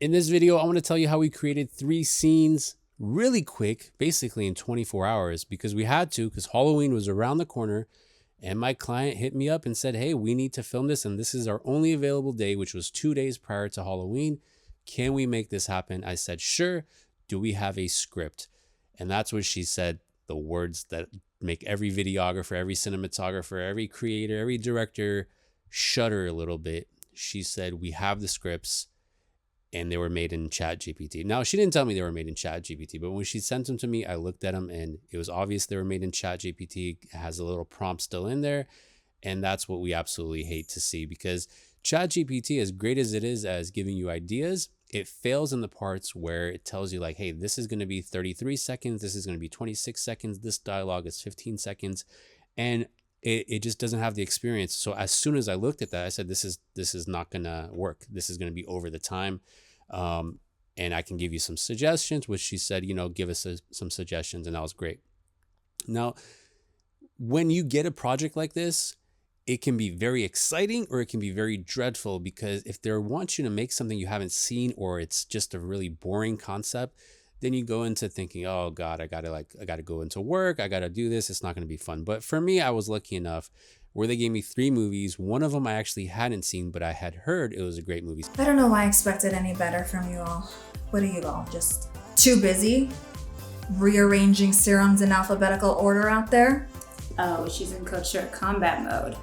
In this video, I want to tell you how we created 3 scenes really quick, basically in 24 hours, because we had to, because Halloween was around the corner. And my client hit me up and said, hey, we need to film this. And this is our only available day, which was 2 days prior to Halloween. Can we make this happen? I said, sure. Do we have a script? And that's what she said, the words that make every videographer, every cinematographer, every creator, every director shudder a little bit. She said, we have the scripts and they were made in ChatGPT. Now, she didn't tell me they were made in ChatGPT, but when she sent them to me, I looked at them and it was obvious they were made in ChatGPT. It has a little prompt still in there. And that's what we absolutely hate to see, because ChatGPT, as great as it is as giving you ideas, it fails in the parts where it tells you like, hey, this is going to be 33 seconds. This is going to be 26 seconds. This dialogue is 15 seconds. And it just doesn't have the experience. So as soon as I looked at that, I said, this is not going to work. This is going to be over the time. And I can give you some suggestions, which she said, give us some suggestions. And that was great. Now, when you get a project like this, it can be very exciting or it can be very dreadful, because if they want you to make something you haven't seen, or it's just a really boring concept, then you go into thinking, oh God, I gotta go into work. I gotta do this. It's not going to be fun. But for me, I was lucky enough where they gave me 3 movies. One of them I actually hadn't seen, but I had heard it was a great movie. I don't know why I expected any better from you all. What are you all, just too busy rearranging serums in alphabetical order out there? Oh, she's in Coach combat mode.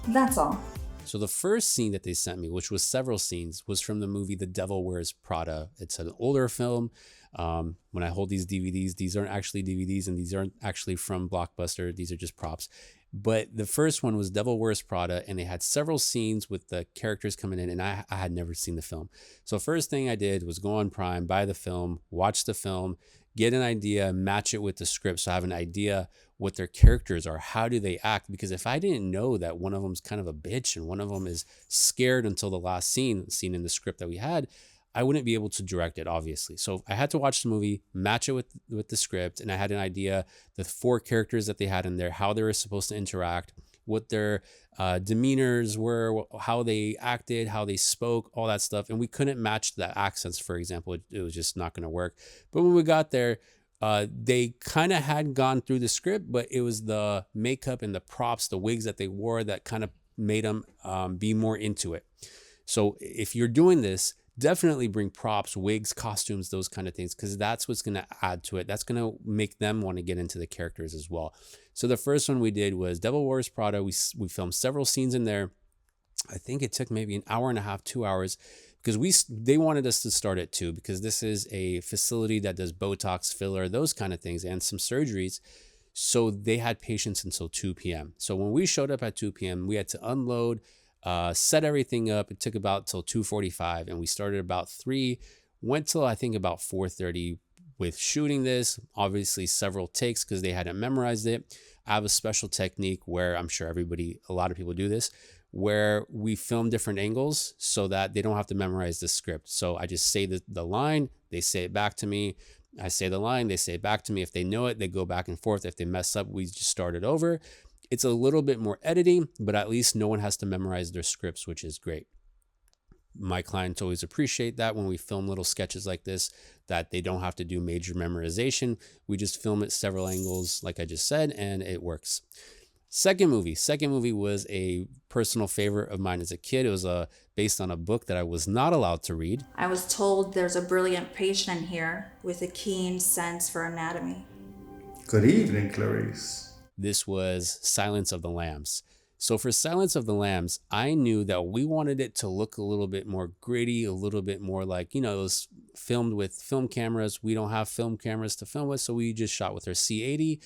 That's all. So the first scene that they sent me, which was several scenes, was from the movie The Devil Wears Prada. It's an older film. When I hold these DVDs, these aren't actually DVDs and these aren't actually from Blockbuster. These are just props. But the first one was Devil Wears Prada, and they had several scenes with the characters coming in, and I had never seen the film. So first thing I did was go on Prime, buy the film, watch the film, get an idea, match it with the script, so I have an idea what their characters are. How do they act? Because if I didn't know that one of them's kind of a bitch and one of them is scared until the last scene in the script that we had, I wouldn't be able to direct it, obviously. So I had to watch the movie, match it with the script, and I had an idea, the 4 characters that they had in there, how they were supposed to interact, what their demeanors were, how they acted, how they spoke, all that stuff. And we couldn't match the accents, for example. It was just not going to work. But when we got there, they kind of had gone through the script, but it was the makeup and the props, the wigs that they wore, that kind of made them be more into it. So if you're doing this, definitely bring props, wigs, costumes, those kind of things, because that's what's going to add to it. That's going to make them want to get into the characters as well. So the first one we did was Devil Wears Prada. We filmed several scenes in there. I think it took maybe an hour and a half, 2 hours, because they wanted us to start at 2, because this is a facility that does Botox, filler, those kind of things, and some surgeries. So they had patients until 2 p.m. So when we showed up at 2 p.m., we had to unload, set everything up. It took about till 2:45, and we started about 3, went till I think about 4:30 with shooting this. Obviously several takes because they hadn't memorized it. I have a special technique where I'm sure a lot of people do this, where we film different angles so that they don't have to memorize the script. So I just say the line, they say it back to me. I say the line, they say it back to me. If they know it, they go back and forth. If they mess up, we just start it over. It's a little bit more editing, but at least no one has to memorize their scripts, which is great. My clients always appreciate that when we film little sketches like this, that they don't have to do major memorization. We just film it several angles, like I just said, and it works. Second movie was a personal favorite of mine as a kid. It was based on a book that I was not allowed to read. I was told there's a brilliant patient in here with a keen sense for anatomy. Good evening, Clarice. This was Silence of the Lambs. So for Silence of the Lambs, I knew that we wanted it to look a little bit more gritty, a little bit more like, it was filmed with film cameras. We don't have film cameras to film with, so we just shot with our C80.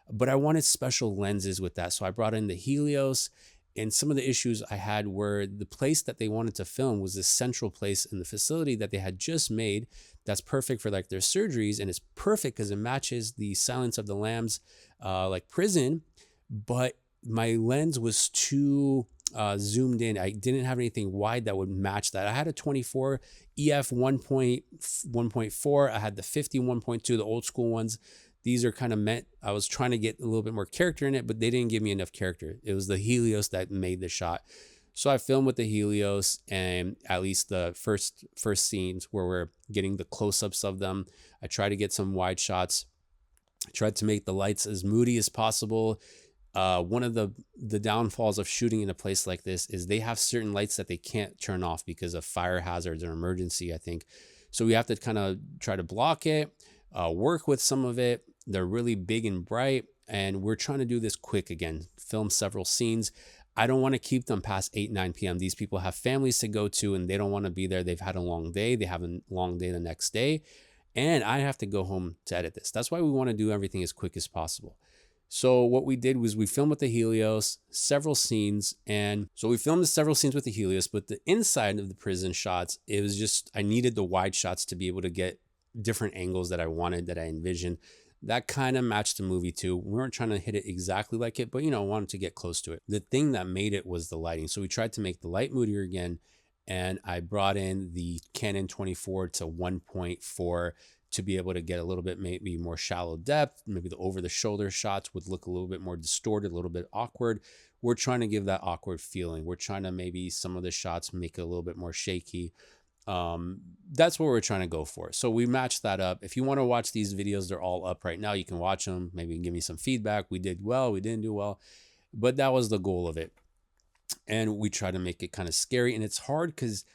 But I wanted special lenses with that. So I brought in the Helios, and some of the issues I had were the place that they wanted to film was this central place in the facility that they had just made that's perfect for like their surgeries. And it's perfect because it matches the Silence of the Lambs like prison, but my lens was too zoomed in. I didn't have anything wide that would match that. I had a 24 EF 1.4. I had the 50 1.2, the old school ones. These are kind of meant, I was trying to get a little bit more character in it, but they didn't give me enough character. It was the Helios that made the shot. So I filmed with the Helios, and at least the first scenes where we're getting the close-ups of them. I try to get some wide shots. I tried to make the lights as moody as possible. One of the downfalls of shooting in a place like this is they have certain lights that they can't turn off because of fire hazards or emergency, I think. So we have to kind of try to block it, work with some of it. They're really big and bright, and we're trying to do this quick again, film several scenes. I don't want to keep them past 8, 9 p.m. These people have families to go to, and they don't want to be there. They've had a long day. They have a long day the next day, and I have to go home to edit this. That's why we want to do everything as quick as possible. So what we did was we filmed with the Helios, several scenes. And so we filmed several scenes with the Helios, but the inside of the prison shots, it was just, I needed the wide shots to be able to get different angles that I wanted, that I envisioned. That kind of matched the movie too. We weren't trying to hit it exactly like it, but wanted to get close to it. The thing that made it was the lighting. So we tried to make the light moodier again. And I brought in the Canon 24 to 1.4 to be able to get a little bit maybe more shallow depth. Maybe the over the shoulder shots would look a little bit more distorted, a little bit awkward. We're trying to give that awkward feeling. We're trying to maybe some of the shots make it a little bit more shaky. That's what we're trying to go for. So we matched that up. If you want to watch these videos, they're all up right now. You can watch them. Maybe you can give me some feedback. We did well, we didn't do well, but that was the goal of it. And we try to make it kind of scary. And it's hard because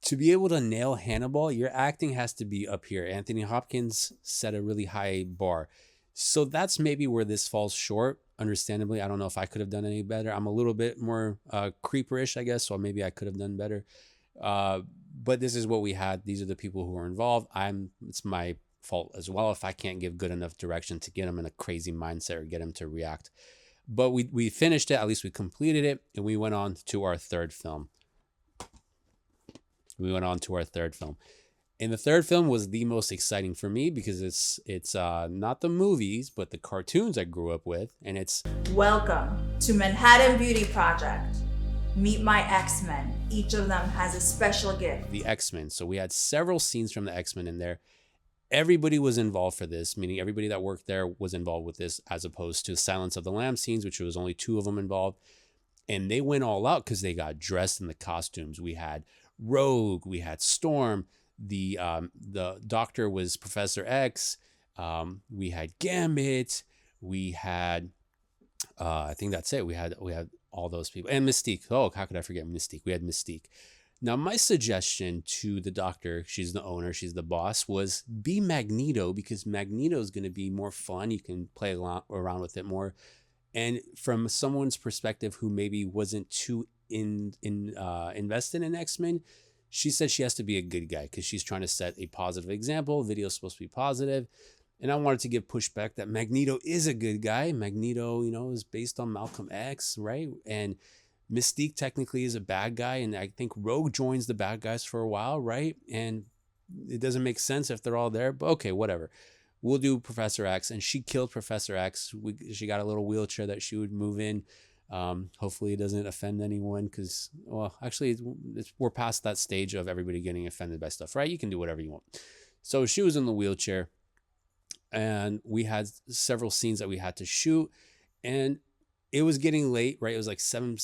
to be able to nail Hannibal, your acting has to be up here. Anthony Hopkins set a really high bar. So that's maybe where this falls short. Understandably, I don't know if I could have done any better. I'm a little bit more creeperish, I guess, so maybe I could have done better. But this is what we had. These are the people who were involved. It's my fault as well if I can't give good enough direction to get them in a crazy mindset or get them to react. But we finished it. At least we completed it, and we went on to our third film. And the third film was the most exciting for me because it's not the movies, but the cartoons I grew up with. And it's Welcome to Manhattan Beauty Project. Meet my X-Men. Each of them has a special gift. the X-Men. So we had several scenes from the X-Men in there. Everybody was involved for this, meaning everybody that worked there was involved with this, as opposed to Silence of the Lambs scenes, which was only 2 of them involved. And they went all out because they got dressed in the costumes. We had Rogue, we had Storm, the Doctor was Professor X, we had Gambit, we had I think that's it. We had all those people, and Mystique. Oh, how could I forget Mystique? We had Mystique. Now, my suggestion to the Doctor, she's the owner, she's the boss, was be Magneto, because Magneto is going to be more fun. You can play around with it more. And from someone's perspective who maybe wasn't too invested in X-Men, she said she has to be a good guy because she's trying to set a positive example. Video's supposed to be positive. And I wanted to give pushback that Magneto is a good guy. Magneto, is based on Malcolm X, right? And Mystique technically is a bad guy. And I think Rogue joins the bad guys for a while, right? And it doesn't make sense if they're all there, but okay, whatever. We'll do Professor X. And she killed Professor X. She got a little wheelchair that she would move in. Hopefully it doesn't offend anyone because, well, actually we're past that stage of everybody getting offended by stuff, right? You can do whatever you want. So she was in the wheelchair, and we had several scenes that we had to shoot, and it was getting late, right? It was like 7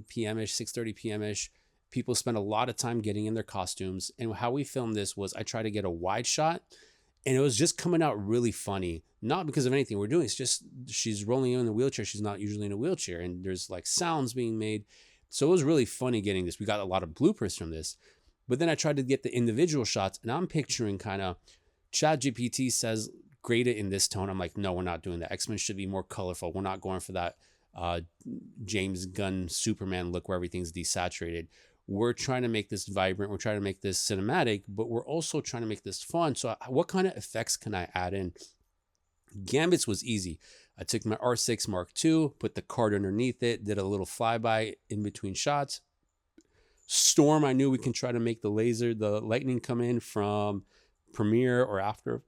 p.m.-ish, 6:30 p.m.-ish. People spent a lot of time getting in their costumes. And how we filmed this was I tried to get a wide shot, and it was just coming out really funny. Not because of anything we're doing. It's just she's rolling in the wheelchair. She's not usually in a wheelchair. And there's like sounds being made. So it was really funny getting this. We got a lot of bloopers from this. But then I tried to get the individual shots. And I'm picturing kind of ChatGPT says, grade it in this tone. I'm like, no, we're not doing that. X-Men should be more colorful. We're not going for that James Gunn Superman look where everything's desaturated. We're trying to make this vibrant. We're trying to make this cinematic, but we're also trying to make this fun. So what kind of effects can I add in? Gambit's was easy. I took my R6 Mark II, put the card underneath it, did a little flyby in between shots. Storm, I knew we can try to make the lightning come in from Premiere or After.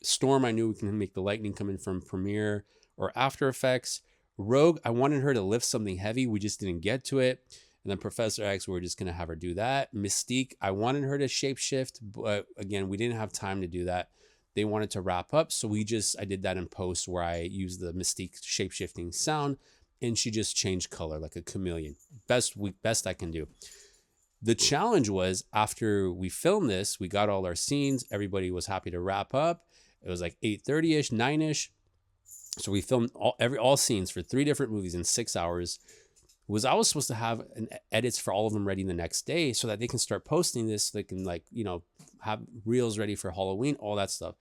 Storm, I knew we can make the lightning come in from Premiere or After Effects. Rogue, I wanted her to lift something heavy. We just didn't get to it. And then Professor X, we're just going to have her do that. Mystique, I wanted her to shapeshift, but again, we didn't have time to do that. They wanted to wrap up, so I did that in post where I used the Mystique shapeshifting sound, and she just changed color like a chameleon. Best I can do. The challenge was after we filmed this, we got all our scenes. Everybody was happy to wrap up. It was like 8:30ish, 9ish. So we filmed all scenes for 3 different movies in 6 hours. I was supposed to have edits for all of them ready the next day so that they can start posting this. So they can have reels ready for Halloween, all that stuff.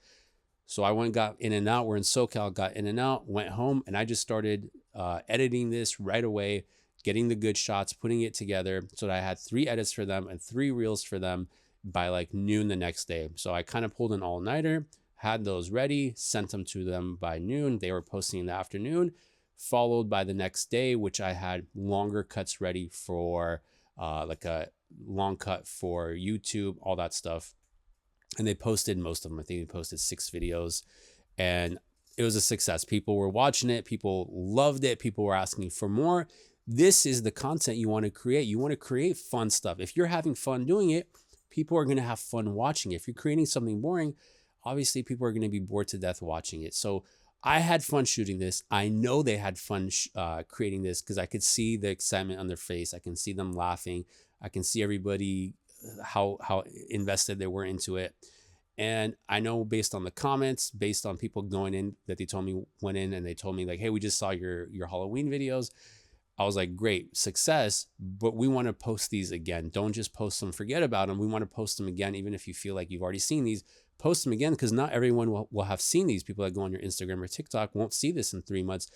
So I went and got In and Out. We're in SoCal, got In and Out, went home, and I just started editing this right away, getting the good shots, putting it together so that I had 3 edits for them and 3 reels for them by like noon the next day. So I kind of pulled an all-nighter, had those ready, sent them to them by noon. They were posting in the afternoon, followed by the next day, which I had longer cuts ready for like a long cut for YouTube, all that stuff. And they posted most of them. I think they posted 6 videos, and it was a success. People were watching it. People loved it. People were asking for more. This is the content you want to create. You want to create fun stuff. If you're having fun doing it, people are going to have fun watching it. If you're creating something boring, obviously people are going to be bored to death watching it. So I had fun shooting this. I know they had fun creating this because I could see the excitement on their face. I can see them laughing. I can see everybody how invested they were into it. And I know based on the comments, based on people going in that they told me went in and they told me like, hey, we just saw your Halloween videos. I was like, great, success, but we want to post these again. Don't just post them, forget about them. We want to post them again, even if you feel like you've already seen these, post them again, because not everyone will have seen these. People that go on your Instagram or TikTok won't see this in 3 months.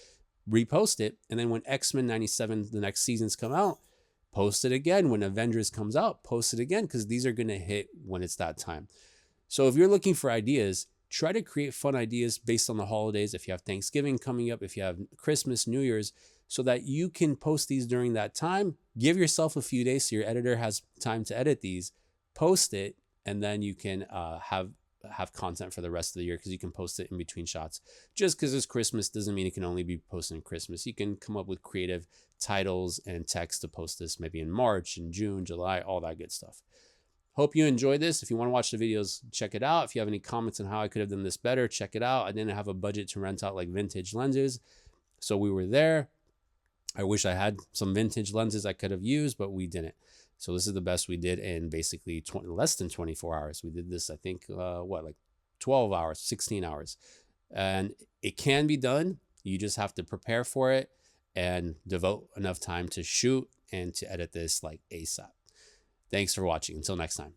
Repost it. And then when X-Men 97, the next seasons come out, post it again. When Avengers comes out, post it again, because these are going to hit when it's that time. So if you're looking for ideas, try to create fun ideas based on the holidays. If you have Thanksgiving coming up, if you have Christmas, New Year's, so that you can post these during that time. Give yourself a few days so your editor has time to edit these, post it, and then you can have content for the rest of the year because you can post it in between shots. Just because it's Christmas doesn't mean it can only be posted in Christmas. You can come up with creative titles and text to post this maybe in March, in June, July, all that good stuff. Hope you enjoyed this. If you want to watch the videos, check it out. If you have any comments on how I could have done this better, check it out. I didn't have a budget to rent out like vintage lenses, so we were there. I wish I had some vintage lenses I could have used, but we didn't. So this is the best we did in basically less than 24 hours. We did this, I think, like 12 hours, 16 hours. And it can be done. You just have to prepare for it and devote enough time to shoot and to edit this like ASAP. Thanks for watching. Until next time.